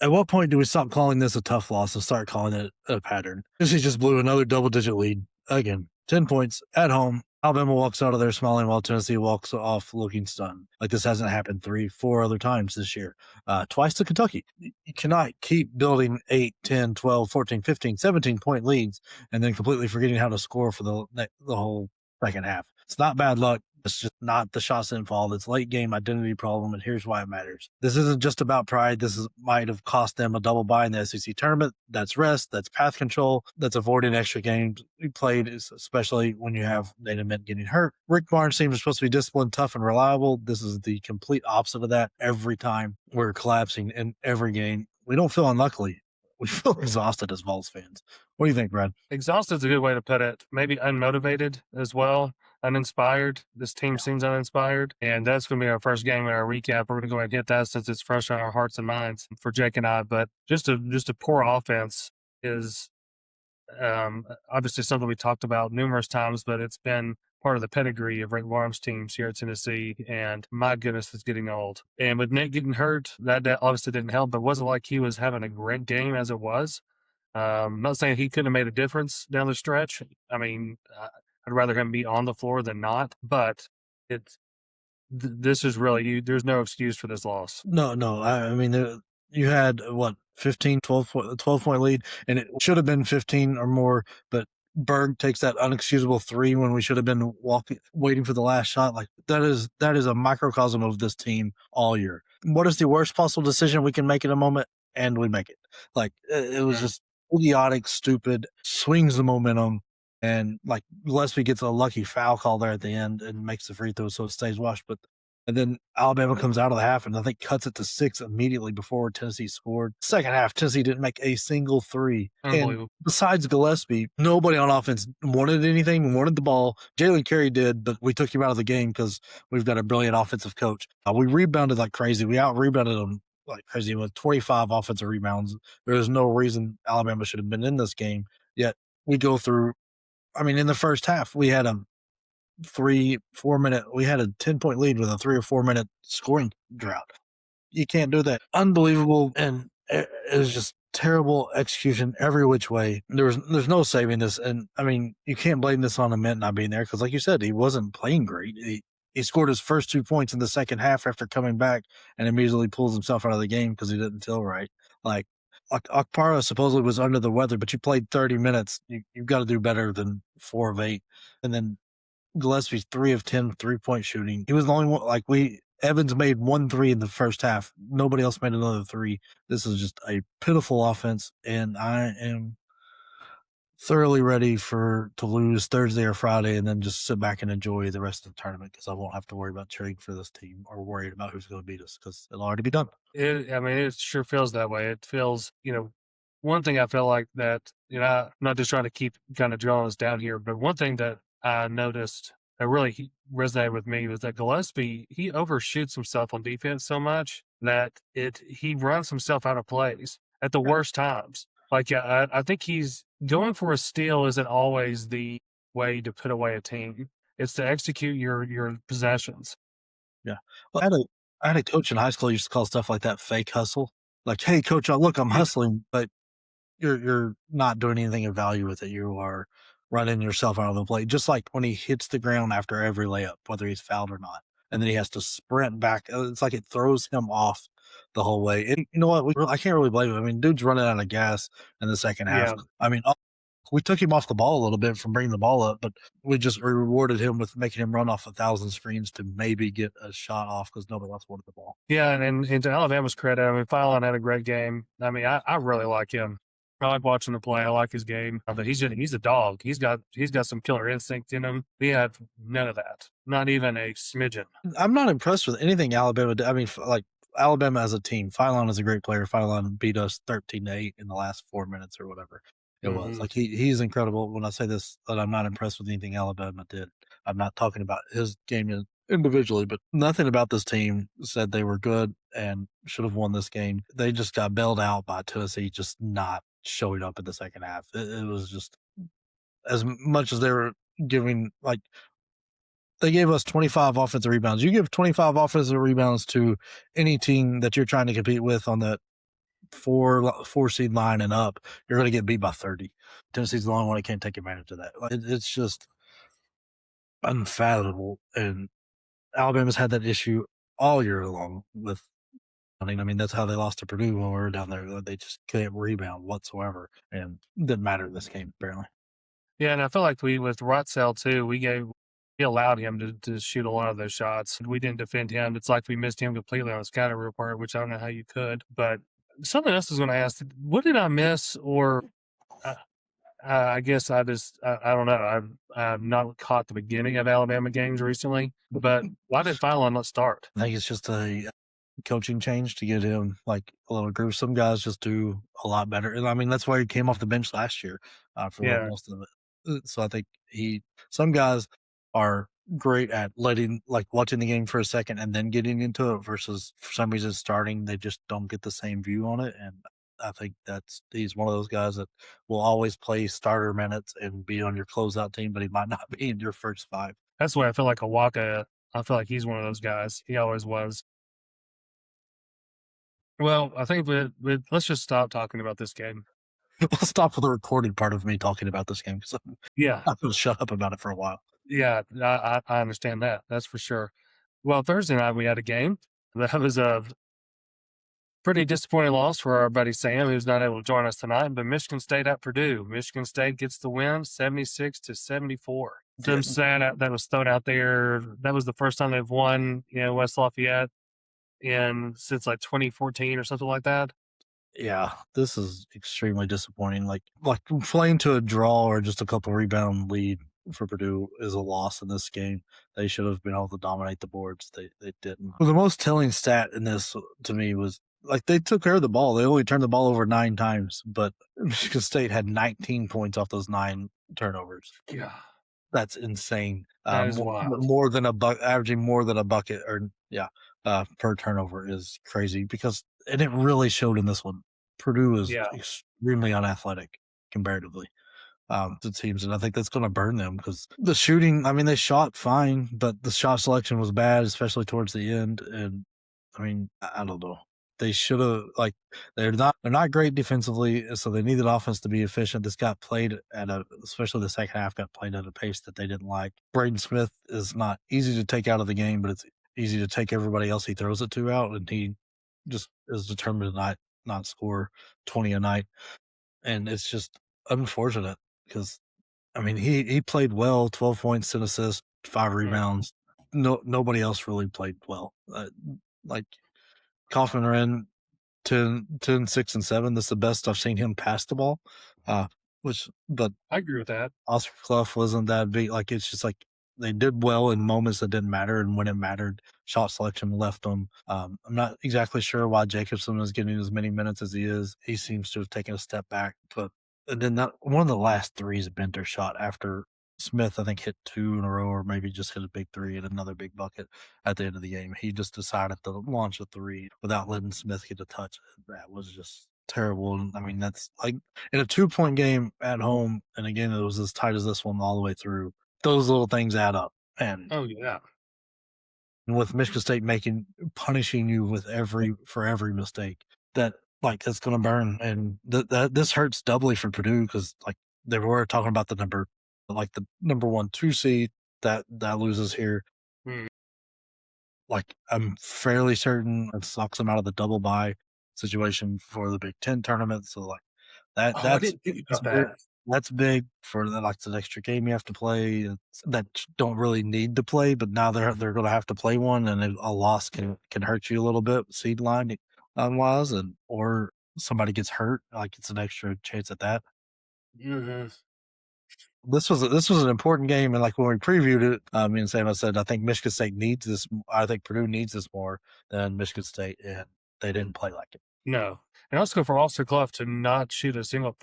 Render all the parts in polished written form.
At what point do we stop calling this a tough loss and start calling it a pattern? Tennessee just blew another double-digit lead again. 10 points at home. Alabama walks out of there smiling while Tennessee walks off looking stunned. Like this hasn't happened 3-4 other times this year. Twice to Kentucky. You cannot keep building 8, 10, 12, 14, 15, 17-point leads and then completely forgetting how to score for the whole second half. It's not bad luck. It's just not the shots didn't fall. It's late game identity problem, and here's why it matters. This isn't just about pride. Might have cost them a double bye in the SEC tournament. That's rest. That's path control. That's avoiding extra games we played, especially when you have Nate Mint getting hurt. Rick Barnes seems supposed to be disciplined, tough, and reliable. This is the complete opposite of that. Every time we're collapsing in every game, we don't feel unlucky. We feel exhausted as Vols fans. What do you think, Brad? Exhausted is a good way to put it. Maybe unmotivated as well, uninspired. This team seems uninspired, and that's going to be our first game in our recap. We're going to go ahead and hit that since it's fresh on our hearts and minds for Jake and I. But just a poor offense is obviously something we talked about numerous times, but it's been part of the pedigree of Rick Barnes' teams here at Tennessee, and my goodness, it's getting old. And with Nick getting hurt, that obviously didn't help, but it wasn't like he was having a great game as it was. Not saying he couldn't have made a difference down the stretch. I mean, I'd rather him be on the floor than not, but this is really, there's no excuse for this loss. No. I mean, you had, 15, 12-point lead, and it should have been 15 or more, but Berg takes that unexcusable 3 when we should have been waiting for the last shot. Like that is a microcosm of this team all year. What is the worst possible decision we can make in a moment? And we make it. Like it was just idiotic, stupid, swings the momentum. And like Gillespie gets a lucky foul call there at the end and makes the free throw, so it stays washed. And then Alabama comes out of the half and I think cuts it to 6 immediately before Tennessee scored. Second half, Tennessee didn't make a single 3. And besides Gillespie, nobody on offense wanted anything, wanted the ball. Jalen Carey did, but we took him out of the game because we've got a brilliant offensive coach. We rebounded like crazy. We out-rebounded them like crazy with 25 offensive rebounds. There was no reason Alabama should have been in this game. Yet we go through, I mean, in the first half, we had a 3-4 minute, we had a 10-point lead with a 3 or 4 minute scoring drought. You can't do that. Unbelievable. And it was just terrible execution every which way. There's no saving this. And I mean, you can't blame this on Mint not being there because, like you said, he wasn't playing great. He scored his first 2 points in the second half after coming back and immediately pulls himself out of the game because he didn't feel right. Like Akpara supposedly was under the weather, but you played 30 minutes. You've got to do better than 4 of 8. And then Gillespie's 3 of 10 3-point shooting. He was the only one. Evans made 1 3 in the first half. Nobody else made another 3. This is just a pitiful offense, and I am thoroughly ready to lose Thursday or Friday and then just sit back and enjoy the rest of the tournament because I won't have to worry about cheering for this team or worried about who's going to beat us because it'll already be done. It sure feels that way. It feels, one thing I feel like that, I'm not just trying to keep kind of drawing us down here, but one thing that I noticed that really resonated with me was that Gillespie, he overshoots himself on defense so much that he runs himself out of plays at the worst times. Like, I think he's going for a steal isn't always the way to put away a team. It's to execute your possessions. Yeah. Well, I had a coach in high school who used to call stuff like that fake hustle. Like, hey, coach, look, I'm hustling, but you're not doing anything of value with it. You are running yourself out of the play. Just like when he hits the ground after every layup, whether he's fouled or not. And then he has to sprint back. It's like it throws him off the whole way. And you know what? I can't really blame him. I mean, dude's running out of gas in the second half. Yeah. I mean, we took him off the ball a little bit from bringing the ball up, but we just rewarded him with making him run off 1,000 screens to maybe get a shot off because nobody else wanted the ball. Yeah, and to Alabama's credit, I mean, Philon had a great game. I mean, I really like him. I like watching him play. I like his game. But he's a dog. He's got some killer instinct in him. We had none of that. Not even a smidgen. I'm not impressed with anything Alabama did. I mean, like Alabama as a team, Philon is a great player. Philon beat us 13-8 in the last 4 minutes or whatever it was. Like he's incredible. When I say this, that I'm not impressed with anything Alabama did. I'm not talking about his game individually, but nothing about this team said they were good and should have won this game. They just got bailed out by Tennessee just not showing up in the second half. It was just as much as they were giving, like, they gave us 25 offensive rebounds. You give 25 offensive rebounds to any team that you're trying to compete with on that four seed line and up, you're going to get beat by 30. Tennessee's the only one that can't take advantage of that. It's just unfathomable. And Alabama's had that issue all year long with running. I mean, that's how they lost to Purdue when we were down there. They just can't rebound whatsoever, and it didn't matter in this game apparently. Yeah, and I feel like with Rutsell too, we allowed him to shoot a lot of those shots. We didn't defend him. It's like we missed him completely on his counter report, which I don't know how you could. But something else I was going to ask: what did I miss, or uh, I guess I don't know. I've not caught the beginning of Alabama games recently, but why did Phylon not start? I think it's just a coaching change to get him like a little groove. Some guys just do a lot better, and I mean that's why he came off the bench last year for Yeah, most of it. So I think some guys are great at watching the game for a second and then getting into it versus for some reason starting they just don't get the same view on it. And I think he's one of those guys that will always play starter minutes and be on your closeout team, but he might not be in your first five. that's the way I feel like Awaka. I feel like he's one of those guys. He always was. Well, I think let's just stop talking about this game. We'll stop with the recording part of me talking about this game because Yeah, I will shut up about it for a while. yeah, I understand that. That's for sure. Well, Thursday night we had a game. That was a pretty disappointing loss for our buddy Sam, who's not able to join us tonight. But Michigan State at Purdue. Michigan State gets the win, 76-74. Some stat that was thrown out there. That was the first time they've won, West Lafayette since like 2014 or something like that. Yeah, this is extremely disappointing. Like playing to a draw or just a couple rebound lead for Purdue is a loss in this game. They should have been able to dominate the boards. They didn't. Well, the most telling stat in this to me was like they took care of the ball. They only turned the ball over 9 times, but Michigan State had 19 points off those 9 turnovers. Yeah, That's insane. that is wild. More than averaging more than a bucket per turnover is crazy and it really showed in this one. Purdue is extremely unathletic comparatively to teams, and I think that's going to burn them because the shooting. I mean, they shot fine, but the shot selection was bad, especially towards the end. And I mean, I don't know. They should have they're not great defensively, so they needed offense to be efficient. This got played especially the second half got played at a pace that they didn't like. Braden Smith is not easy to take out of the game, but it's easy to take everybody else he throws it to out, and he just is determined to not score 20 a night. And it's just unfortunate because I mean he played well, 12 points, 10 assists, 5 rebounds. Nobody else really played well. Like Kaufman ran 10, 6, and 7. That's the best I've seen him pass the ball. But I agree with that. Oscar Clough wasn't that big. Like it's just like they did well in moments that didn't matter, and when it mattered, shot selection left them. I'm not exactly sure why Jacobson is getting as many minutes as he is. He seems to have taken a step back, but then one of the last threes Benter shot after Smith, I think, hit 2 in a row, or maybe just hit a big 3 and another big bucket at the end of the game. He just decided to launch a 3 without letting Smith get a touch. That was just terrible. And I mean, that's like in a 2-point game at home, and again, it was as tight as this one all the way through. Those little things add up. And with Michigan State punishing you for every mistake, that's going to burn. And this hurts doubly for Purdue because like they were talking about the number 1, 2 seed that loses here. Like I'm fairly certain it sucks them out of the double bye situation for the Big Ten tournament. So like that's big. That's big for the extra game you have to play that don't really need to play, but now they're going to have to play one, and a loss can hurt you a little bit seed line wise, or somebody gets hurt, like it's an extra chance at that. This was an important game, and like when we previewed it, me and Sam said I think Michigan State needs this. I think Purdue needs this more than Michigan State, and they didn't play like it. No, and also for Oscar Clough to not shoot a single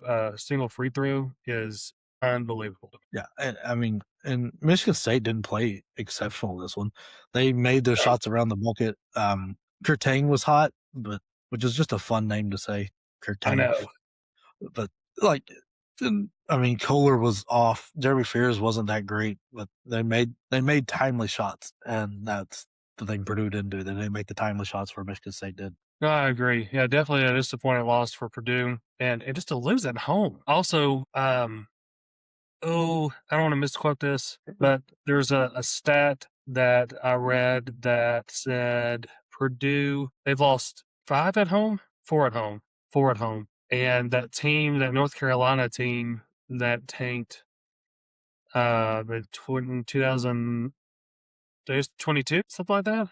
free throw is unbelievable. Yeah, and Michigan State didn't play exceptional this one. They made their shots around the bucket. Kurtang was hot, which is just a fun name to say. Kurtang. I know, but Kohler was off. Jeremy Fears wasn't that great, but they made timely shots, and that's the thing Purdue didn't do. They didn't make the timely shots where Michigan State did. No, I agree. Yeah, definitely a disappointing loss for Purdue, and just to lose at home. Also, oh, I don't want to misquote this, but there's a stat that I read that said Purdue, they've lost 5 at home, 4 at home, 4 at home. And that team, that North Carolina team that tanked the 2022, something like that.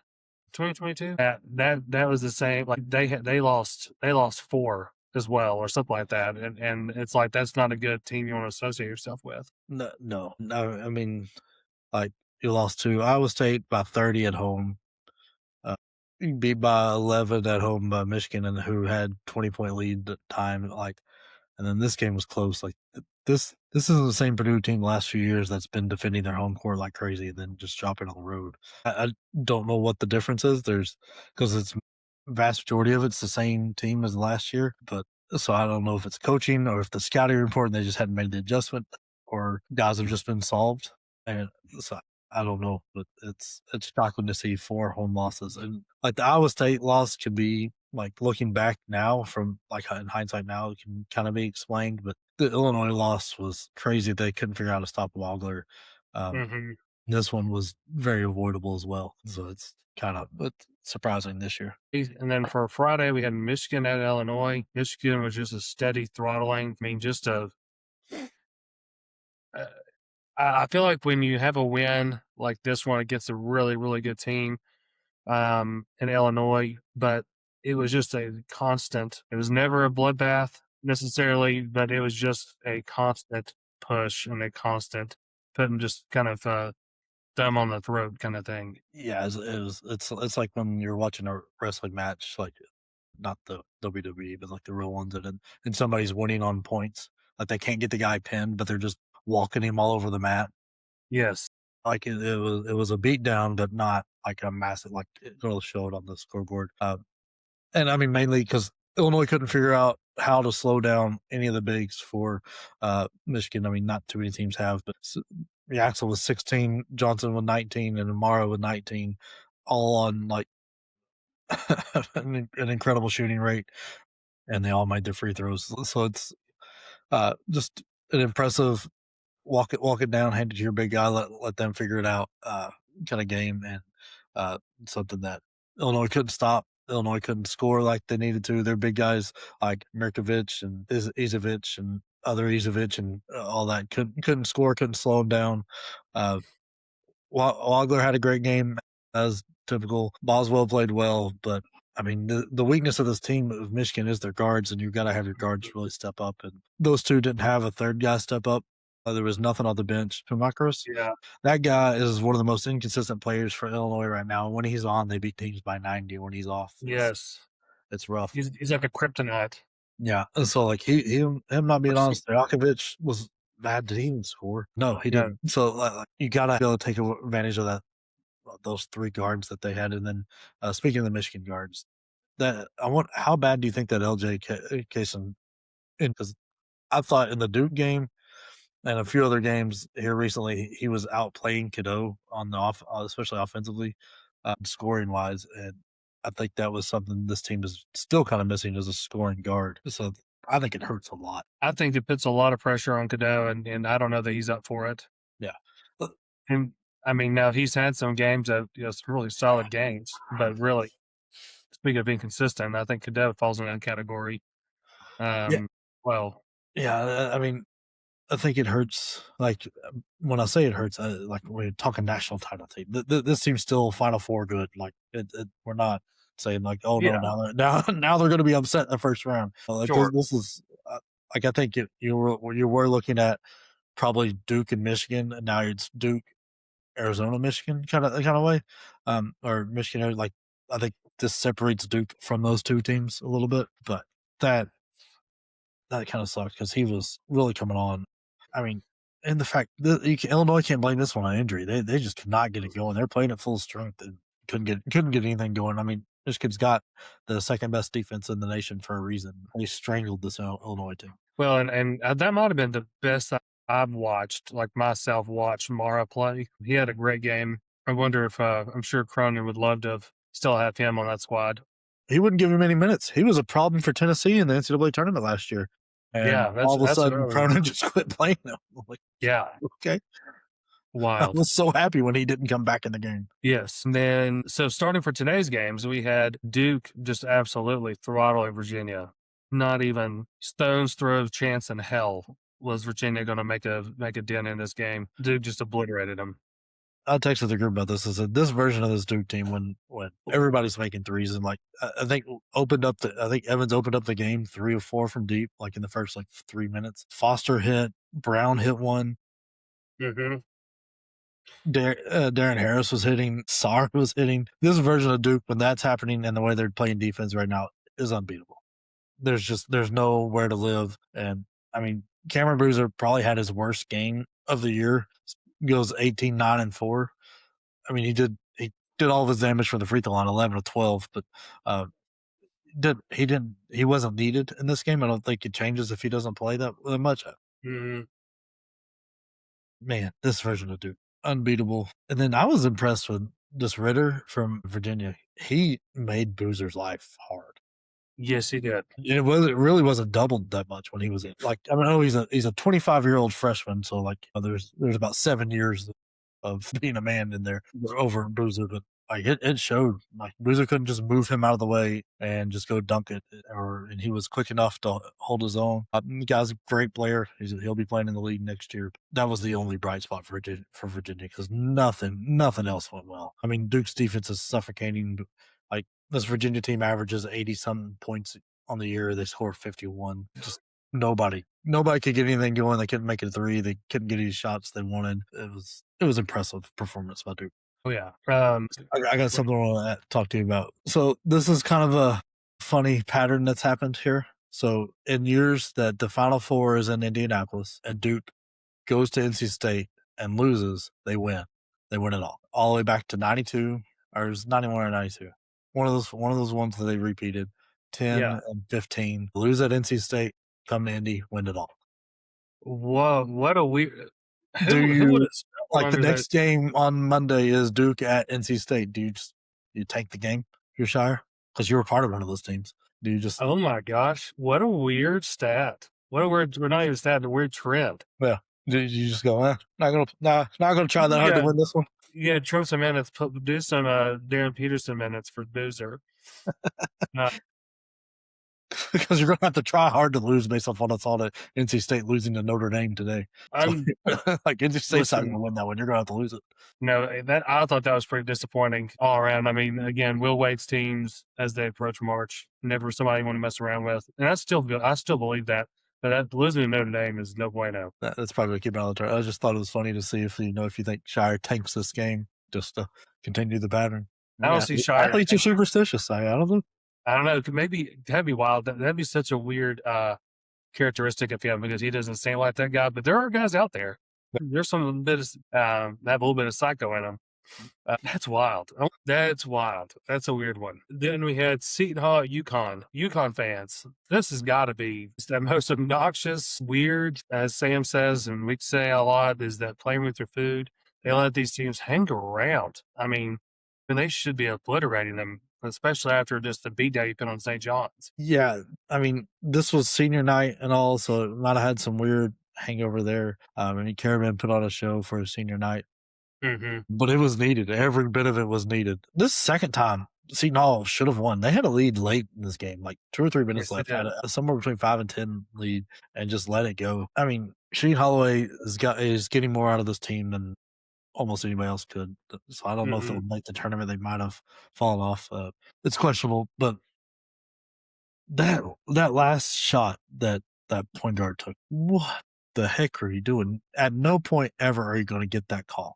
2022. That was the same. Like they lost 4 as well, or something like that. And it's like that's not a good team you want to associate yourself with. No, no, no. I mean, like you lost to Iowa State by 30 at home. You beat by 11 at home by Michigan, and who had 20-point lead at the time. Like, and then this game was close. Like this isn't the same Purdue team the last few years that's been defending their home court like crazy, and then just dropping on the road. I don't know what the difference is. There's because it's vast majority of it's the same team as last year, but so I don't know if it's coaching or if the scouting report and they just hadn't made the adjustment, or guys have just been solved. And so I don't know, but it's shocking to see 4 home losses. And like the Iowa State loss could be like looking back now from like in hindsight now it can kind of be explained, but the Illinois loss was crazy. They couldn't figure out how to stop Wagler. Um, Hmm. this one was very avoidable as well. So it's kind of it's surprising this year. And then for Friday, we had Michigan at Illinois. Michigan was just a steady throttling. I mean, just a. Uh, I feel like when you have a win like this one against a really, really good team in Illinois, but it was just a constant. It was never a bloodbath necessarily, but it was just a constant push and a constant putting just kind of thumb on the throat kind of thing. Yeah, it's like when you're watching a wrestling match, like not the WWE, but like the real ones, and somebody's winning on points. Like they can't get the guy pinned, but they're just walking him all over the mat. Yes. Like it was a beat down, but not like a massive like it really showed on the scoreboard. And I mean mainly because Illinois couldn't figure out how to slow down any of the bigs for Michigan. I mean, not too many teams have, but Axel was 16, Johnson with 19, and Amara with 19, all on like an incredible shooting rate, and they all made their free throws. So it's just an impressive walk it down, hand it to your big guy, let them figure it out, kind of game, and uh, something that Illinois couldn't stop. Illinois couldn't score like they needed to. Their big guys like Mirkovic and Izovic and other Izovic and all that couldn't score, couldn't slow them down. Uh, Wagler had a great game as typical. Boswell played well, but I mean the weakness of this team of Michigan is their guards, and you've got to have your guards really step up. And those two didn't have a third guy step up. There was nothing on the bench. Pumakros, Yeah. that guy is one of the most inconsistent players for Illinois right now. When he's on, they beat teams by 90. When he's off, Yes. it's rough. He's like a kryptonite. Yeah, and so like him not being Let's on, see. Stojakovic was bad. Did he even score? No, he Yeah. didn't. So you gotta be able to take advantage of that those 3 guards that they had. And then, speaking of the Michigan guards, that I want how bad do you think that LJ Cason in? Because I thought in the Duke game and a few other games here recently, he was outplaying Cadeau on the especially offensively, scoring wise, and I think that was something this team is still kind of missing as a scoring guard. So I think it hurts a lot. I think it puts a lot of pressure on Cadeau, and I don't know that he's up for it. Yeah. Uh, And I mean, now he's had some games that some really solid games, but really, speaking of inconsistent, I think Cadeau falls in that category. Yeah. Um, well, Yeah. I mean, I think it hurts. Like when I say it hurts, like we're talking national title team. This team's still Final Four good. Like we're not saying like, oh no, yeah, now they're going to be upset in the first round. Like sure, this is like I think you were looking at probably Duke and Michigan, and now it's Duke, Arizona, Michigan kind of way, or Michigan. Like I think this separates Duke from those two teams a little bit, but that that kind of sucks because he was really coming on. I mean, and the fact that Illinois can't blame this one on injury. They just could not get it going. They're playing at full strength and couldn't get anything going. I mean, this kid's got the second best defense in the nation for a reason. They strangled this Illinois team. well, and that might have been the best I've watched, like myself, watch Mara play. He had a great game. I wonder if I'm sure Cronin would love to still have him on that squad. he wouldn't give him any minutes. He was a problem for Tennessee in the NCAA tournament last year. And Yeah, all of a that's sudden, another. Cronin just quit playing him. I'm like, Yeah, okay. I wild. was so happy when he didn't come back in the game. Yes. And then, so starting for today's games, we had Duke just absolutely throttling Virginia. Not even stone's throw of chance in hell was Virginia going to make a dent in this game. Duke just obliterated them. I texted the group about this. I said this version of this Duke team when everybody's making threes and like I think Evans opened up the game 3 or 4 from deep like in the first like 3 minutes. Foster hit, Brown hit one. Mm-hmm. Darren Harris was hitting, Sarr was hitting. This version of Duke when that's happening and the way they're playing defense right now is unbeatable. There's nowhere to live, and I mean Cameron Bruiser probably had his worst game of the year. Goes 18, 9, and 4. I mean, he did all of his damage from the free throw line, 11 of 12, but he wasn't needed in this game. I don't think it changes if he doesn't play that much. Mm-hmm. Man, this version of Duke, unbeatable. And then I was impressed with this Ritter from Virginia. He made Boozer's life hard. Yes, he did. It really wasn't doubled that much when he was in. Like I know he's a 25-year-old freshman, so like there's about 7 years of being a man in there over Boozer, but like it showed. Like Boozer couldn't just move him out of the way and just go dunk it, and he was quick enough to hold his own. The guy's a great player. He'll be playing in the league next year. That was the only bright spot for Virginia because nothing else went well. I mean, Duke's defense is suffocating. But like this Virginia team averages 80-something points on the year. They score 51. Just nobody could get anything going. They couldn't make it a three. They couldn't get any shots they wanted. It was impressive performance by Duke. Oh yeah. I got something I want to talk to you about. So this is kind of a funny pattern that's happened here. So in years that the Final Four is in Indianapolis and Duke goes to NC State and loses, they win. They win it all the way back to 92 or it was 91 or 92. One of those ones that they repeated. 10 Yeah. and 15. Lose at NC State, come to Indy, win it all. Whoa, what a weird. Do Who would you have like the next game on Monday is Duke at NC State? Do you take the game, your Shire? Because you were part of one of those teams. Do you just? Oh my gosh, what a weird stat. What a weird. We're not even stat. A weird trend. Yeah. Do you just go? Not gonna try that hard to win this one. Yeah, throw some minutes. Do some Darren Peterson minutes for Boozer. Because you're gonna have to try hard to lose based off what I saw to NC State losing to Notre Dame today. I'm like NC State's not gonna win that one. You're gonna have to lose it. no, that I thought that was pretty disappointing all around. I mean, again, Will Wade's teams as they approach March, never somebody you want to mess around with, and I still believe that. But that losing to Notre Dame is no bueno. That's probably keep it on the turn. I just thought it was funny to see if you think Shire tanks this game just to continue the pattern. I don't see Shire. Athletes are superstitious. I don't know. I don't know. Maybe that'd be wild. That'd be such a weird characteristic of him because he doesn't seem like that guy. But there are guys out there. There's some bit of have a little bit of psycho in them. That's wild. That's wild. That's a weird one. Then we had Seton Hall at UConn. UConn fans, this has got to be the most obnoxious, weird, as Sam says, and we say a lot, is that playing with your food. They let these teams hang around. I mean, they should be obliterating them, especially after just the beatdown you put on St. John's. Yeah, I mean, this was senior night and all, so it might have had some weird hangover there. I mean, Caravan put on a show for his senior night. Mm-hmm. But it was needed. Every bit of it was needed. This second time, Seton Hall should have won. They had a lead late in this game, like 2 or 3 minutes left. Had somewhere between 5 and 10 lead, and just let it go. I mean, Sheen Holloway is getting more out of this team than almost anybody else could. So I don't know if they'll make the tournament. They might have fallen off. It's questionable, but that last shot that point guard took, what the heck are you doing? At no point ever are you going to get that call.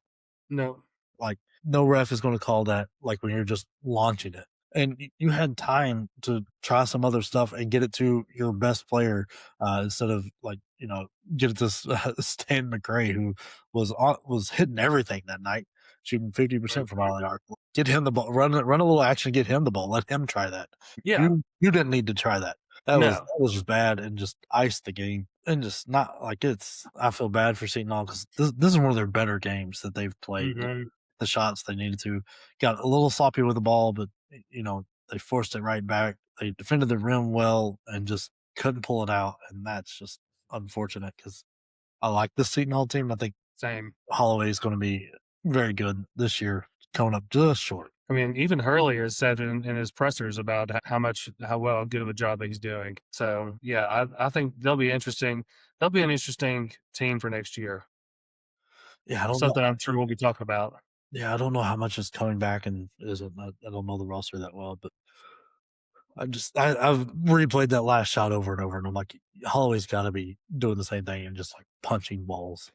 No. Like, no ref is going to call that, like, when you're just launching it. And you had time to try some other stuff and get it to your best player instead of, like, get it to Stan McRae, who was hitting everything that night, shooting 50% from all the arc. Get him the ball, run a little action, get him the ball, let him try that. Yeah. You didn't need to try that. That was just bad and just iced the game. And just not like I feel bad for Seton Hall because this is one of their better games that they've played. Mm-hmm. The shots they needed to got a little sloppy with the ball, but they forced it right back. They defended the rim well and just couldn't pull it out, and that's just unfortunate because I like this Seton Hall team. I think Same. Holloway is going to be very good this year, coming up just short. I mean, even Hurley has said in his pressers about how well good of a job he's doing. So yeah, I think they'll be interesting. They'll be an interesting team for next year. Yeah, I don't know. Something I'm sure we'll be talking about. Yeah, I don't know how much is coming back and isn't. I don't know the roster that well, but I've replayed that last shot over and over, and I'm like, Holloway's got to be doing the same thing and just like punching balls.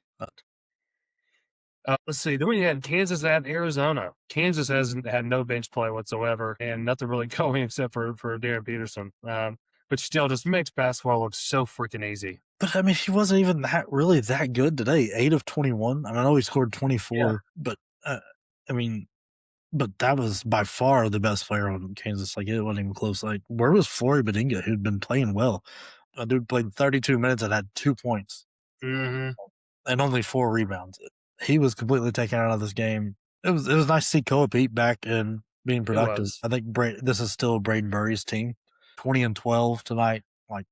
Let's see. Then we had Kansas at Arizona. Kansas hasn't had no bench play whatsoever, and nothing really going except for Darren Peterson. But still, just makes basketball look so freaking easy. But I mean, he wasn't even really that good today. 8 of 21. I mean, I know he scored Yeah. 24, but I mean, but that was by far the best player on Kansas. Like, it wasn't even close. Like, where was Flory Bedinga, who'd been playing well? A dude played 32 minutes and had 2 points Mm-hmm. and only 4 rebounds. He was completely taken out of this game. It was nice to see Koa Pete back and being It productive. was. I think this is still Braden Murray's team. 20 and 12 tonight, like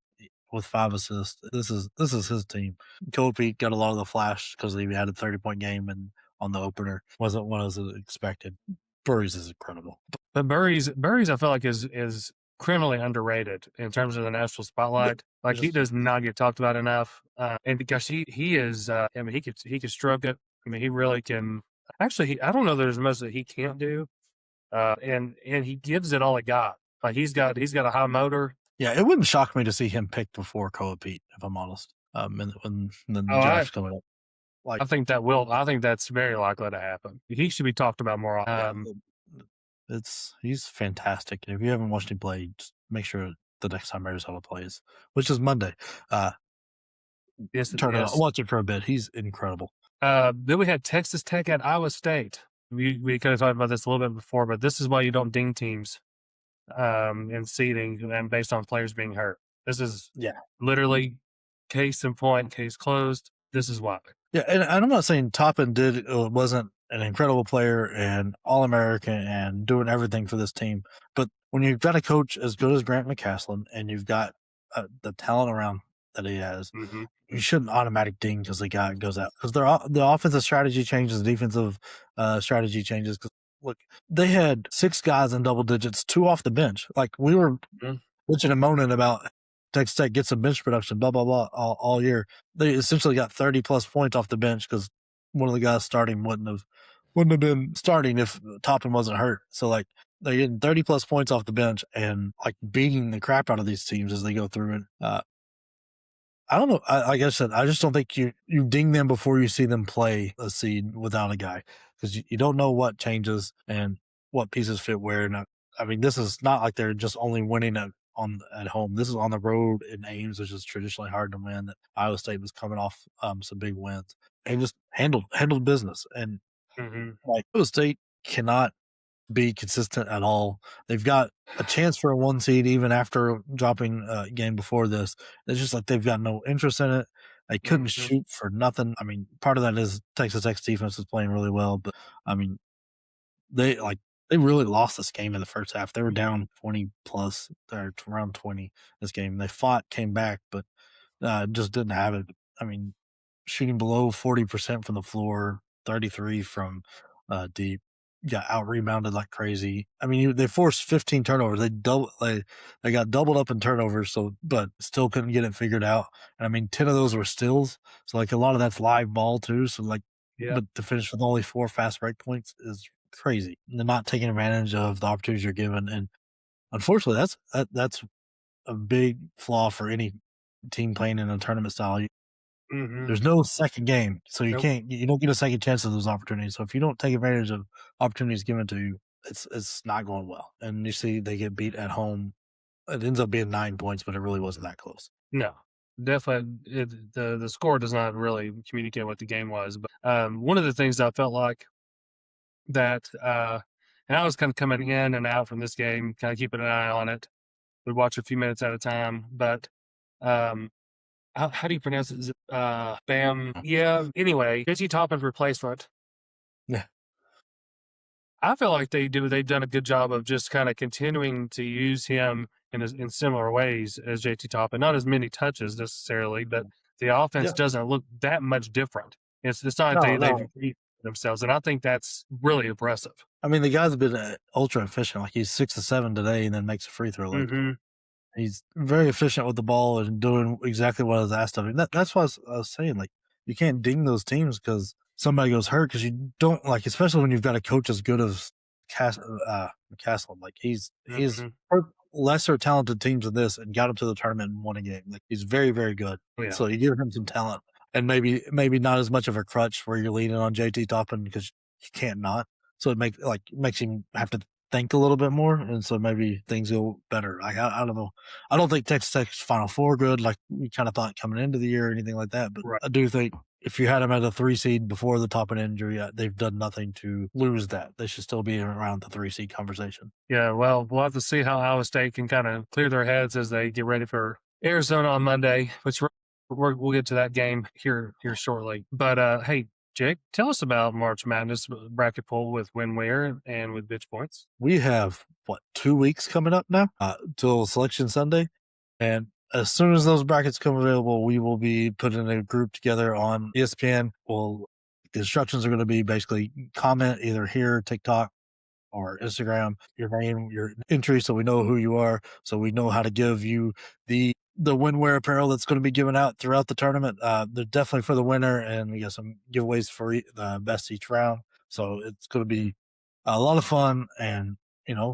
with 5 assists. This is his team. Koa Pete got a lot of the flash because he had a 30-point game and on the opener wasn't what I was expected. Burries is incredible. But Burries, I feel like is criminally underrated in terms of the national spotlight. Like he does not get talked about enough, and because he is, I mean, he could stroke it. I mean, he really can. Actually, I don't know. There's much that he can't do, and he gives it all he got. Like he's got a high motor. Yeah, it wouldn't shock me to see him picked before Koa Pete, if I'm honest. And when the Oh, draft's coming up, like I think that will. I think that's very likely to happen. He should be talked about more. he's fantastic. And if you haven't watched him play, just make sure the next time Arizona plays, which is Monday, Yes, turn it on, yes. watch it for a bit. He's incredible. Then we had Texas Tech at Iowa State. We kind of talked about this a little bit before, but this is why you don't ding teams in seeding and based on players being hurt. This is literally case in point, case closed. This is why. Yeah, and I'm not saying Toppin wasn't an incredible player and All American and doing everything for this team, but when you've got a coach as good as Grant McCaslin and you've got the talent around that he has, you shouldn't automatic ding because the guy goes out because the offensive strategy changes, the defensive strategy changes. Because look, they had 6 guys in double digits, 2 off the bench. Like we were bitching and moaning about Texas Tech gets some bench production, blah blah blah, all year. They essentially got 30 plus points off the bench because one of the guys starting wouldn't have been starting if Toppin wasn't hurt. So like they're getting 30 plus points off the bench and like beating the crap out of these teams as they go through it. I don't know. Like I said, I just don't think you ding them before you see them play a seed without a guy because you don't know what changes and what pieces fit where. And I mean, this is not like they're just only winning at home. This is on the road in Ames, which is traditionally hard to win. That Iowa State was coming off some big wins and just handled business. And like Iowa State cannot be consistent at all. They've got a chance for a 1 seed even after dropping a game before this. It's just like they've got no interest in it. They couldn't shoot for nothing. I mean, part of that is Texas Tech's defense is playing really well, but I mean, they really lost this game in the first half. They were down 20 plus, or around 20 this game. They fought, came back, but just didn't have it. I mean, shooting below 40% from the floor, 33 from deep, got out rebounded like crazy. I mean, they forced 15 turnovers. They got doubled up in turnovers, but still couldn't get it figured out. And I mean, 10 of those were steals. So like a lot of that's live ball too. So like, but to finish with only 4 fast break points is crazy. They're not taking advantage of the opportunities you're given. And unfortunately, that's a big flaw for any team playing in a tournament style. There's no second game, so you don't get a second chance of those opportunities. So if you don't take advantage of opportunities given to you, it's not going well. And you see they get beat at home. It ends up being 9 points, but it really wasn't that close. No, definitely. The score does not really communicate what the game was. But one of the things I felt like that, and I was kind of coming in and out from this game, kind of keeping an eye on it. Would watch a few minutes at a time, but how do you pronounce it? Is it Bam? Yeah. Anyway, JT Toppin's replacement. Yeah. I feel like they've done a good job of just kind of continuing to use him in similar ways as JT Toppin. Not as many touches necessarily, but the offense Yeah. doesn't look that much different. It's not like No, they've no. repeated themselves, and I think that's really impressive. I mean, the guy's been ultra efficient. Like he's 6 of 7 today, and then makes a free throw. Like Mm-hmm. he's very efficient with the ball and doing exactly what is asked of him. That's what I was saying. Like you can't ding those teams because somebody goes hurt because you don't like, especially when you've got a coach as good as Castle. Like he's Mm-hmm. lesser talented teams than this and got him to the tournament and won a game. Like he's very very good. Yeah. So you give him some talent and maybe not as much of a crutch where you're leaning on JT Toppin because you can't not. So it makes him have to think a little bit more, and so maybe things go better. Like I don't know. I don't think Texas Tech's Final Four good, like we kind of thought coming into the year or anything like that. But Right. I do think if you had them at a 3 seed before the Toppin injury, they've done nothing to lose that. They should still be around the 3 seed conversation. Yeah, well, we'll have to see how Iowa State can kind of clear their heads as they get ready for Arizona on Monday, which we'll get to that game here shortly. But hey, Jake, tell us about March Madness bracket poll with Winwear and with Bitch Points. We have 2 weeks coming up now till Selection Sunday, and as soon as those brackets come available, we will be putting a group together on ESPN. The instructions are going to be basically comment either here, TikTok, or Instagram, your name, your entry, so we know who you are, so we know how to give you the Winwear apparel that's going to be given out throughout the tournament. They're definitely for the winner, and we got some giveaways for the best each round. So it's going to be a lot of fun and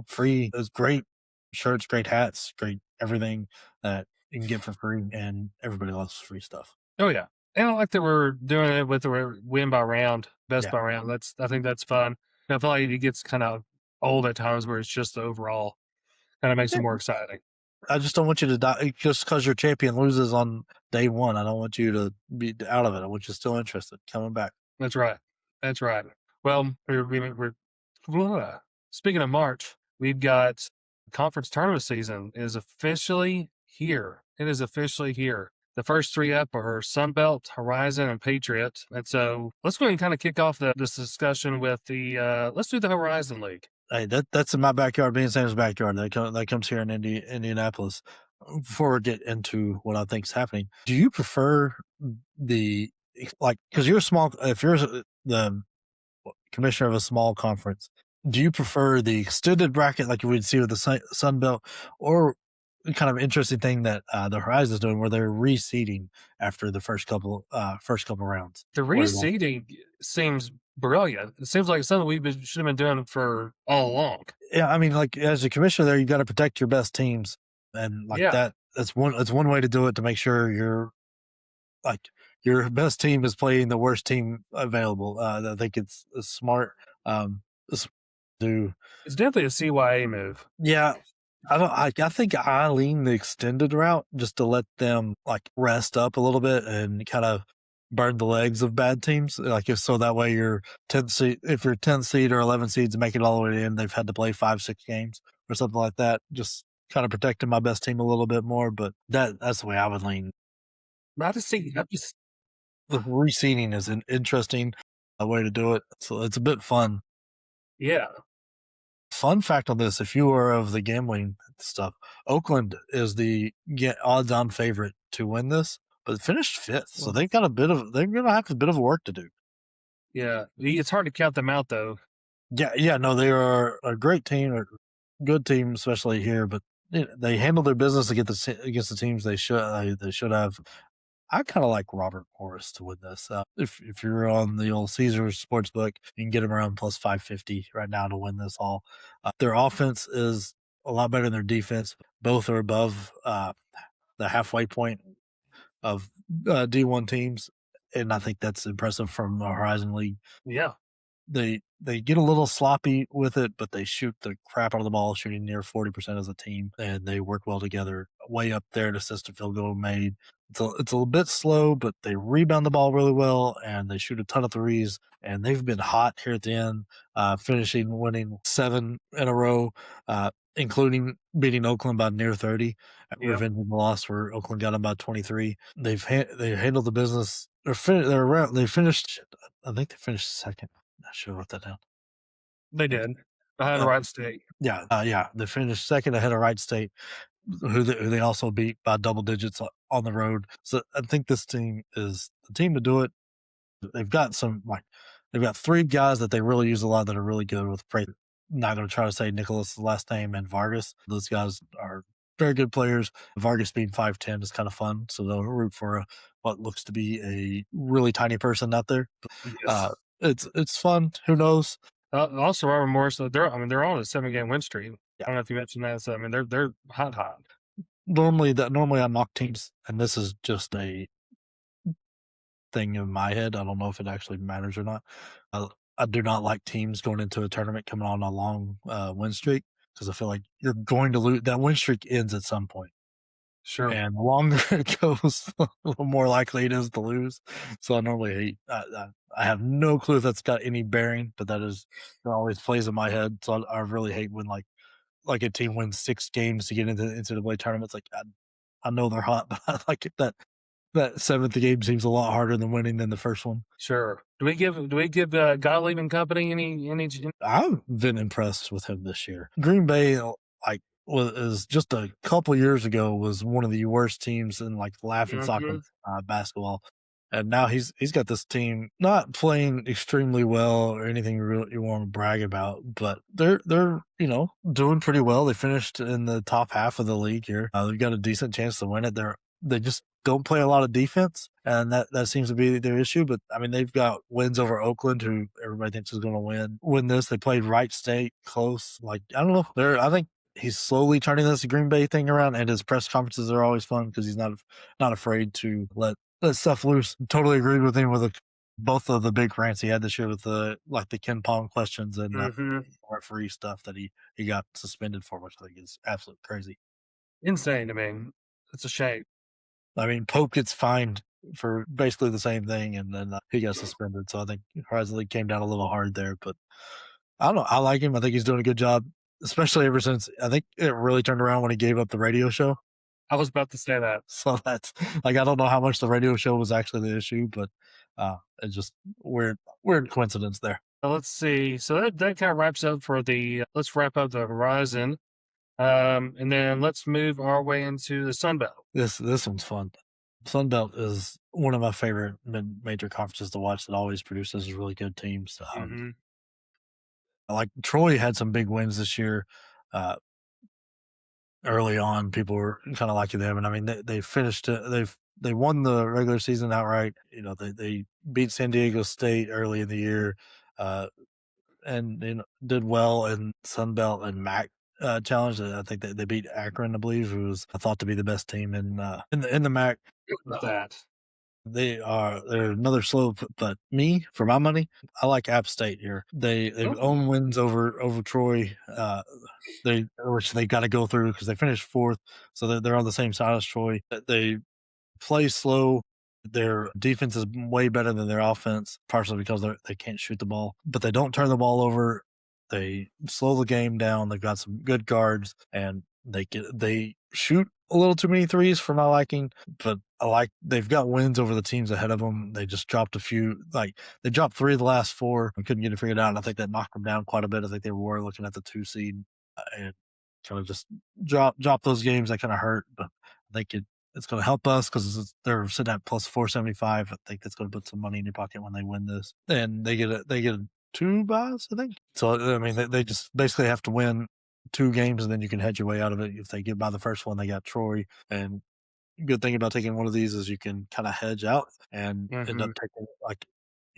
free. It's great shirts, great hats, great everything that you can get for free, and everybody loves free stuff. Oh yeah, and I like that we're doing it with the win by round, best Yeah. by round. I think that's fun. I feel like it gets kind of old at times where it's just the overall kind of makes it more exciting. I just don't want you to die just because your champion loses on day one. I don't want you to be out of it. I want you still interested, coming back. That's right. That's right. Well, speaking of March, we've got conference tournament season is officially here. It is officially here. The first 3 up are Sunbelt, Horizon, and Patriot. And so let's go ahead and kind of kick off this discussion with let's do the Horizon League. Hey, that's in my backyard, being Sam's backyard. That comes here in Indianapolis. Before we get into what I think is happening, do you prefer because you're small? If you're the commissioner of a small conference, do you prefer the extended bracket like you would see with the Sun Belt, or kind of interesting thing that the Horizon is doing where they're reseeding after the first couple rounds? The reseeding seems brilliant. It seems like something should have been doing for all along. Yeah, I mean, like as a commissioner there, you got to protect your best teams, and that's one way to do it, to make sure your best team is playing the worst team available. I think it's smart. It's definitely a CYA move. Yeah, I think I lean the extended route just to let them rest up a little bit and kind of burn the legs of bad teams. So that way your 10th seed, if you're 10th seed or 11 seeds make it all the way in, they've had to play 5-6 games or something like that. Just kind of protecting my best team a little bit more. But that's the way I would lean. The reseeding is an interesting way to do it. So it's a bit fun. Yeah. Fun fact on this: if you are of the gambling stuff, Oakland is the odds-on favorite to win this, but finished 5th, so they're going to have a bit of work to do. Yeah, it's hard to count them out though. Yeah, no, they are a great team, or good team, especially here. But they handle their business against the teams they should have. I kind of like Robert Morris to win this. If you're on the old Caesars Sportsbook, you can get him around plus 550 right now to win this all. Their offense is a lot better than their defense. Both are above the halfway point of D1 teams, and I think that's impressive from the Horizon League. Yeah. They get a little sloppy with it, but they shoot the crap out of the ball, shooting near 40% as a team, and they work well together. Way up there to assist a field goal made. It's a little bit slow, but they rebound the ball really well, and they shoot a ton of threes. And they've been hot here at the end, winning 7 in a row, including beating Oakland by near 30. Yeah. Revenging the loss where Oakland got them by 23. They handled the business. They finished. I think they finished second. I should have wrote that down. They did. Behind Uh, Wright State. yeah, they finished second ahead of Wright State, who they also beat by double digits on the road. So I think this team is the team to do it. They've got they've got three guys that they really use a lot that are really good with. Not going to try to say Nicholas' last name and Vargas. Those guys are very good players. Vargas being 5'10" is kind of fun, so they'll root for what looks to be a really tiny person out there. Yes. It's fun. Who knows? Also, Robert Morris. They're on a 7-game win streak. Yeah. I don't know if you mentioned that. So I mean, they're hot. Normally I mock teams, and this is just a thing in my head. I don't know if it actually matters or not. I do not like teams going into a tournament coming on a long win streak because I feel like you're going to lose. That win streak ends at some point, Sure. and the longer it goes, the more likely it is to lose. So I normally hate. I have no clue if that's got any bearing, but that always plays in my head. So I really hate when like a team wins 6 games to get into the play tournaments. Like I know they're hot, but I like it that seventh game seems a lot harder than winning than the first one. Sure. Do we give Gottlieb and company any? I've been impressed with him this year. Green Bay, like, was just a couple years ago was one of the worst teams in like laughing stock Mm-hmm. of basketball, and now he's got this team not playing extremely well or anything really you want to brag about, but they're doing pretty well. They finished in the top half of the league here. They've got a decent chance to win it. They just don't play a lot of defense, and that seems to be their issue. But I mean, they've got wins over Oakland, who everybody thinks is going to win this. They played Wright State close. Like I don't know, I think he's slowly turning this Green Bay thing around, and his press conferences are always fun because he's not afraid to let stuff loose. Totally agreed with him with both of the big rants he had this year with the Ken Pong questions and Mm-hmm. referee stuff that he got suspended for, which I think is absolutely crazy. Insane to me. It's a shame. I mean, Pope gets fined for basically the same thing, and then he got suspended. So I think Harsley came down a little hard there, but I don't know. I like him. I think he's doing a good job, especially ever since I think it really turned around when he gave up the radio show. I was about to say that. So that's like I don't know how much the radio show was actually the issue, but it's just weird coincidence there. Let's see. So that kind of wraps up for the. Let's wrap up the Horizon, and then let's move our way into the Sun Belt. This one's fun. Sun Belt is one of my favorite major conferences to watch that always produces really good teams. Mm-hmm. Like Troy had some big wins this year. Early on, people were kind of liking them, and I mean they finished. They won the regular season outright. They beat San Diego State early in the year, and did well in Sun Belt and MAC challenge. I think they beat Akron, I believe, who was thought to be the best team in the MAC. With that. They're another slope, but for my money, I like App State here. They've owned wins over Troy. Which they got to go through because they finished fourth, so they're on the same side as Troy. They play slow. Their defense is way better than their offense, partially because they can't shoot the ball, but they don't turn the ball over. They slow the game down. They've got some good guards, and they shoot a little too many threes for my liking. But they've got wins over the teams ahead of them. They just dropped a few. Like they dropped 3 of the last 4 and couldn't get it figured out. And I think that knocked them down quite a bit. I think they were looking at the 2 seed and kind of just drop those games that kind of hurt. But I think it's going to help us because they're sitting at plus 475. I think that's going to put some money in your pocket when they win this, and they get a 2 buys, I think. So I mean, they just basically have to win 2 games, and then you can hedge your way out of it. If they get by the first one, they got Troy. And good thing about taking one of these is you can kind of hedge out and end up taking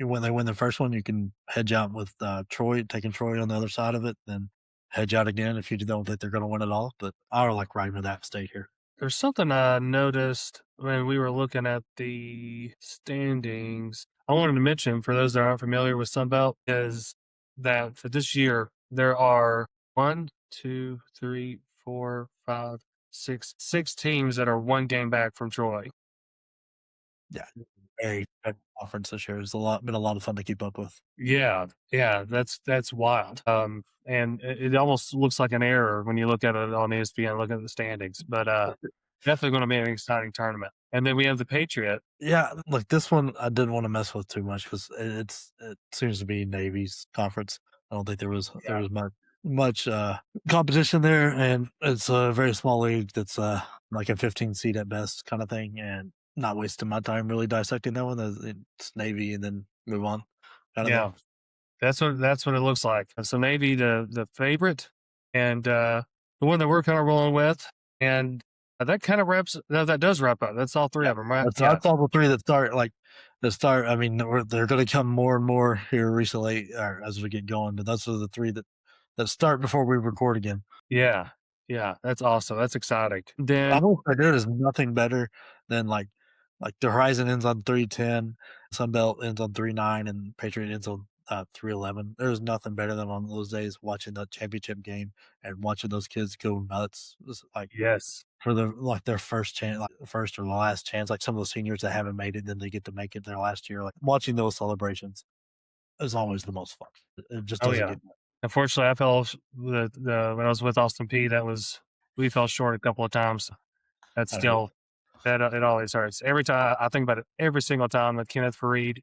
when they win the first one, you can hedge out with Troy, taking Troy on the other side of it, then hedge out again if you don't think they're going to win it all. But I like riding with App State here. There's something I noticed when we were looking at the standings. I wanted to mention for those that aren't familiar with Sunbelt is that for this year there are 1, 2, 3, 4, 5, 6 teams that are 1 game back from Troy. Yeah, very good conference this year. It's been a lot of fun to keep up with. Yeah, that's wild. And it almost looks like an error when you look at it on ESPN, look at the standings. But definitely going to be an exciting tournament. And then we have the Patriot. Yeah, like this one, I didn't want to mess with too much because it seems to be Navy's conference. I don't think there was Yeah. much competition there, and it's a very small league that's like a 15 seed at best kind of thing, and not wasting my time really dissecting that one. It's Navy and then move on kind of thing. Yeah. That's what it looks like. So Navy the favorite, and the one that we're kind of rolling with, and that kind of wraps. No, that does wrap up. That's all three Yeah, of them, right? Yeah. that's all the three that start like that start. I mean, they're going to come more and more here recently or as we get going, but those are the three that start before we record again. Yeah. Yeah. That's awesome. That's exciting. Then Final Purdue is nothing better than like the Horizon ends on 310, Sunbelt ends on 39, and Patriot ends on 311. There's nothing better than on those days watching the championship game and watching those kids go nuts. It's like yes. for their first chance, like first or the last chance, like some of those seniors that haven't made it, then they get to make it their last year. Like watching those celebrations is always the most fun. It just Oh doesn't yeah. get Unfortunately, I fell the when I was with Austin P. We fell short a couple of times. That's out of it. still that it always hurts. Every time I think about it, every single time that Kenneth Fareed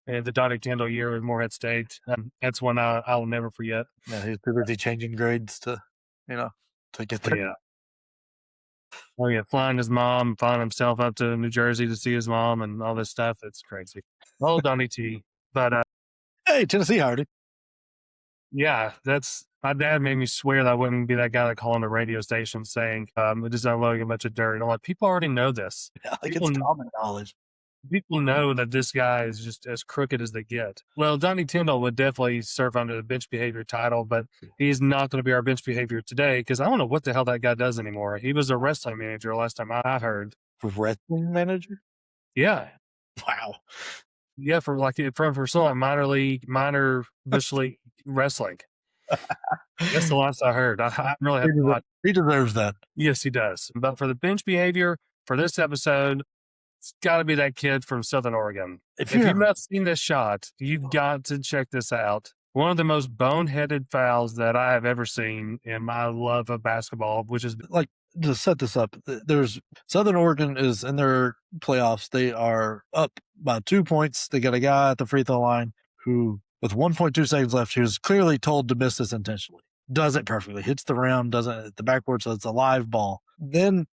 and the Donnie Tyndall year with Morehead State, that's one I'll never forget. Yeah, he's too busy changing grades you know, to get Oh there. yeah. Oh yeah, flying his mom, flying himself up to New Jersey to see his mom, and all this stuff. It's crazy. Oh, Donnie T. But Hey, Tennessee Hardy. yeah, that's my dad made me swear that I wouldn't be that guy that called on the radio station saying, just unloading a bunch of dirt. I'm like, people already know this. Yeah, like People it's common knowledge. people know that this guy is just as crooked as they get. Well, Donnie Tyndall would definitely serve under the bench behavior title, but he's not going to be our bench behavior today because I don't know what the hell that guy does anymore. He was a wrestling manager last time I heard. Wrestling manager? Yeah. Wow. Yeah, for some like minor bush league wrestling. That's the last I heard. I really have not. He deserves that. Yes, he does. But for the bench behavior for this episode, it's got to be that kid from Southern Oregon. If If you you've ever not seen this shot, you've got to check this out. One of the most boneheaded fouls that I have ever seen in my love of basketball, which is like to set this up, there's Southern Oregon is in their playoffs. They are up by 2 points. They got a guy at the free throw line who, with 1.2 seconds left, he was clearly told to miss this intentionally. Does it perfectly, hits the rim, doesn't hit the backboard, so it's a live ball. Then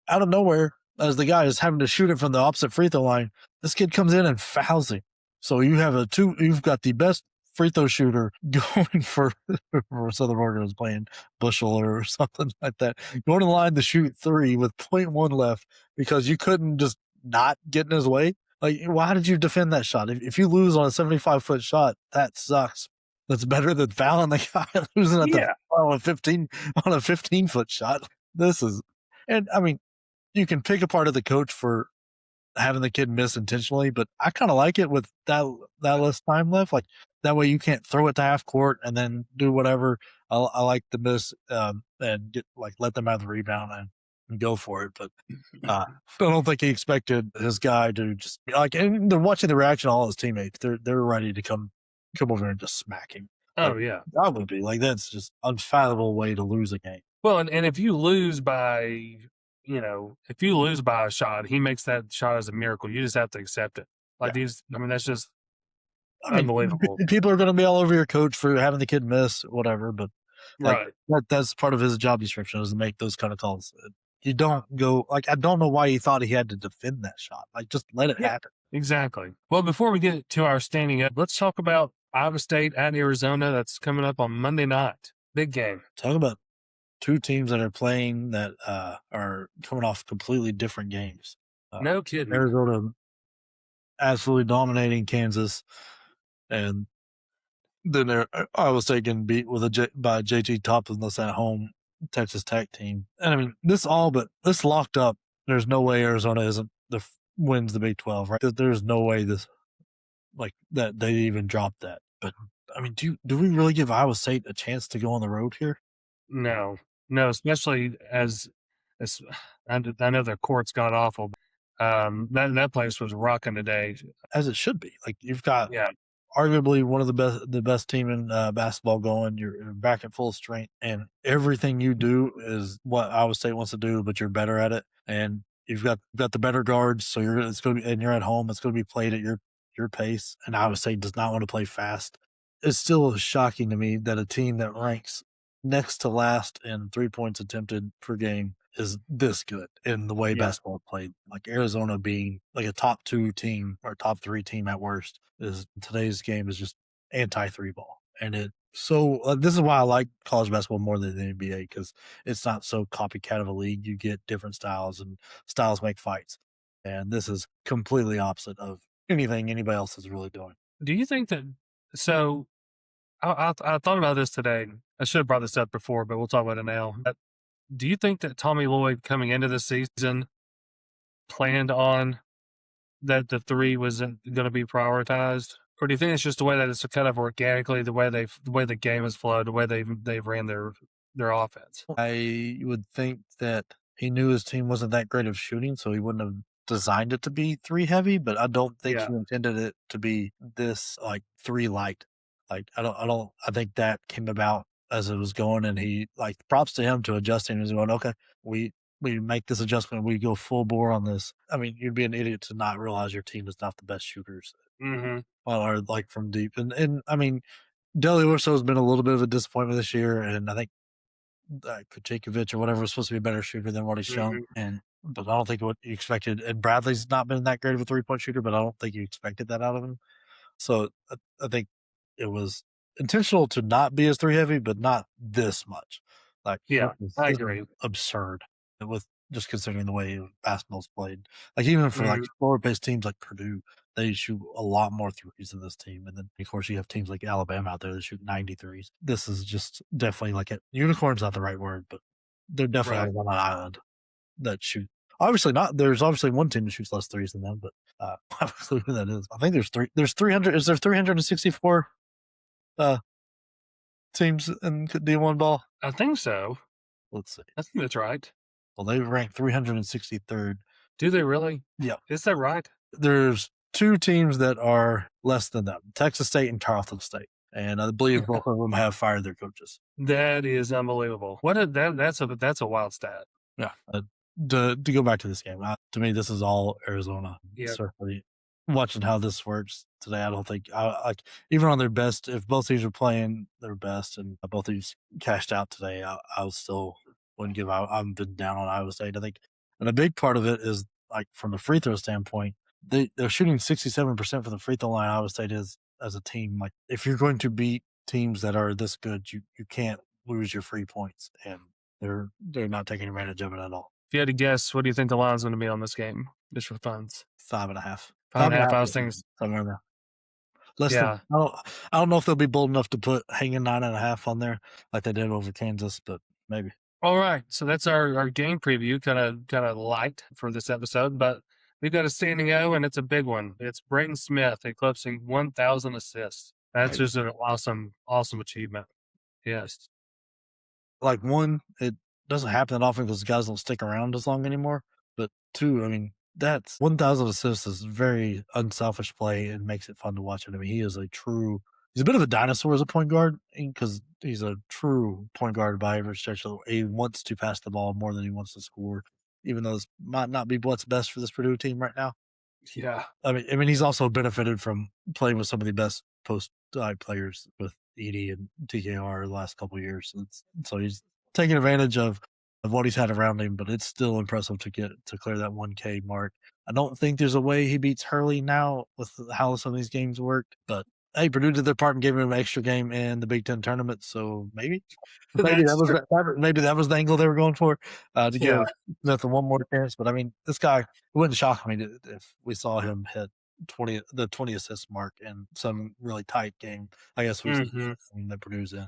out of nowhere, as the guy is having to shoot it from the opposite free throw line, this kid comes in and fouls him. So you've got the best free throw shooter going for Southern Oregon was playing Bushel or something like that, going to the line to shoot three with 0.1 left because you couldn't just not get in his way. Like, why did you defend that shot? If you lose on a 75-foot shot, that sucks. That's better than fouling the guy losing at the on a 15-foot shot. And I mean, you can pick apart of the coach for having the kid miss intentionally, but I kind of like it with that less time left. Like that way you can't throw it to half court and then do whatever. I like the miss and let them have the rebound and go for it. But I don't think he expected his guy to just and they're watching the reaction of all his teammates. They're ready to come over there and just smack him. oh yeah. That would be that's just unfathomable way to lose a game. Well, and if you lose by a shot, he makes that shot as a miracle. You just have to accept it. That's just unbelievable. People are going to be all over your coach for having the kid miss, whatever. But Right. that's part of his job description is to make those kind of calls. You don't go I don't know why he thought he had to defend that shot. Just let it happen. Exactly. Well, before we get to our standing up, let's talk about Iowa State at Arizona. That's coming up on Monday night. Big game. Talk about two teams that are playing that are coming off completely different games. No kidding. Arizona absolutely dominating Kansas, and then Iowa State getting beat by JT Topless at home Texas Tech team. And I mean, this locked up. There's no way Arizona wins the Big 12, right? There's no way that they even dropped that. But I mean, do we really give Iowa State a chance to go on the road here? No, especially as I know the court's got awful. That place was rocking today, as it should be. Like you've got arguably one of the best team in basketball going. You're back at full strength, and everything you do is what Iowa State wants to do, but you're better at it. And you've got the better guards, so you're at home. It's going to be played at your pace. And Iowa State does not want to play fast. it's still shocking to me that a team that ranks next to last in 3 points attempted per game is this good in the way Yeah. basketball played. Like Arizona being like a top 2 team or top 3 team at worst is today's game is just anti 3 ball. And this is why I like college basketball more than the NBA because it's not so copycat of a league. You get different styles and styles make fights. And this is completely opposite of anything anybody else is really doing. Do you think that? So I thought about this today. I should have brought this up before, but we'll talk about it now. Do you think that Tommy Lloyd coming into the season planned on that the three was going to be prioritized, or do you think it's just the way that it's kind of organically the way the game has flowed, the way they've ran their offense? I would think that he knew his team wasn't that great of shooting, so he wouldn't have designed it to be 3 heavy, but I don't think Yeah. he intended it to be this, like, 3 light. Like, I think that came about as it was going, and he like, props to him to adjusting and going, "Okay, we make this adjustment, we go full bore on this." I mean, you'd be an idiot to not realize your team is not the best shooters, Mm-hmm. or, like, from deep, and I mean, Deli Orso has been a little bit of a disappointment this year, and I think Kujakovic or whatever was supposed to be a better shooter than what he's shown. Mm-hmm. But I don't think what you expected. And Bradley's not been that great of a 3 point shooter, but I don't think you expected that out of him. So I think it was intentional to not be as 3 heavy, but not this much. Like Yeah, I this is agree. absurd with just considering the way basketball's played. Like even for like Mm-hmm. slower paced teams like Purdue, they shoot a lot more threes than this team. And then of course you have teams like Alabama out there that shoot 93s. This is just definitely like a unicorn's not the right word, but they're definitely Right. on an island that shoot. Obviously not. There's obviously one team that shoots less threes than them, but I don't know who that is. I think there's three. There's 300. Is there 364 teams in D1 ball? I think so. Let's see. I think that's right. Well, they rank 363rd. Do they really? Yeah. Is that right? There's 2 teams that are less than them: Texas State and Tarleton State, and I believe both of them have fired their coaches. That is unbelievable. That's a wild stat. Yeah. To go back to this game, to me, this is all Arizona. Yeah. Certainly, watching how this works today, I don't think like even on their best. If both teams are playing their best and both teams cashed out today, I was still wouldn't give out. I've been down on Iowa State. I think, and a big part of it is like from the free throw standpoint, they're shooting 67% from the free throw line. Iowa State is as a team. Like if you're going to beat teams that are this good, you can't lose your free points, and they're not taking advantage of it at all. If you had to guess, what do you think the line's going to be on this game, just for funds? 5.5. 5.5. I was 5.5. thinking, Somewhere there. Less yeah. than, I don't know if they'll be bold enough to put hanging 9.5 on there like they did over Kansas, but maybe. All right, so that's our game preview, kind of light for this episode, but we've got a standing O, and it's a big one. It's Braden Smith eclipsing 1,000 assists. That's just an awesome achievement. Yes. Like one, it doesn't happen that often because guys don't stick around as long anymore. But 2, I mean, that's 1,000 assists is very unselfish play and makes it fun to watch it. I mean, he's a bit of a dinosaur as a point guard because he's a true point guard by every stretch. He wants to pass the ball more than he wants to score, even though this might not be what's best for this Purdue team right now. Yeah. I mean, he's also benefited from playing with some of the best post players with Edie and TKR the last couple of years. So he's taking advantage of what he's had around him, but it's still impressive to clear that 1K mark. I don't think there's a way he beats Hurley now with how some of these games worked, but hey, Purdue did their part and gave him an extra game in the Big Ten tournament, so maybe that was the angle they were going for to give Smith one more chance. But I mean, this guy, it wouldn't shock me if we saw him hit the 20 assist mark in some really tight game. I guess we've seen that Purdue's in.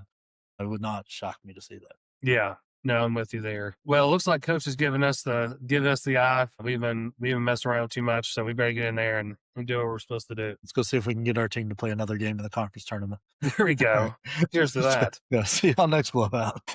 It would not shock me to see that. Yeah. No, I'm with you there. Well, it looks like Coach is giving us the eye. We've been messing around too much, so we better get in there and do what we're supposed to do. Let's go see if we can get our team to play another game in the conference tournament. There we go. Cheers to that. Yeah, see y'all next blowout.